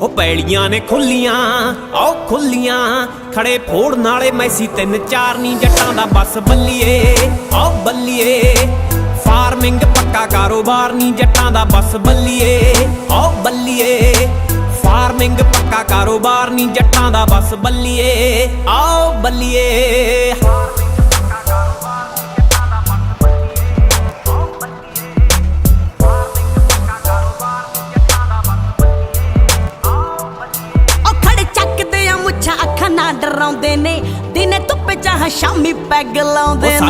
ਉਹ ਪੈਲੀਆਂ ਨੇ ਖੁੱਲੀਆਂ ਆਓ ਖੁੱਲੀਆਂ ਖੜੇ ਫੋੜਨ ਵਾਲੇ ਮੈਸੀ ਤਿੰਨ ਚਾਰ ਨੀ ਜੱਟਾਂ ਦਾ ਬਸ ਬੱਲੀਏ ਆਓ ਬੱਲੀਏ ਫਾਰਮਿੰਗ ਪੱਕਾ ਕਾਰੋਬਾਰ ਨੀ ਜੱਟਾਂ ਦਾ ਬਸ ਬੱਲੀਏ ਆਓ ਬੱਲੀਏ ਫਾਰਮਿੰਗ ਪੱਕਾ ਕਾਰੋਬਾਰ ਨੀ ਜੱਟਾਂ ਦਾ ਬਸ ਬੱਲੀਏ ਆਓ ਬੱਲੀਏ ਅੱਖਾਂ ਨਾ ਡਰਾਉਂਦੇ ਨੇ ਦਿਨੇ ਧੁੱਪ ਚਾਹ ਸ਼ਾਮੀ ਪੈਗ ਲਾਉਂਦੇ ਨੇ।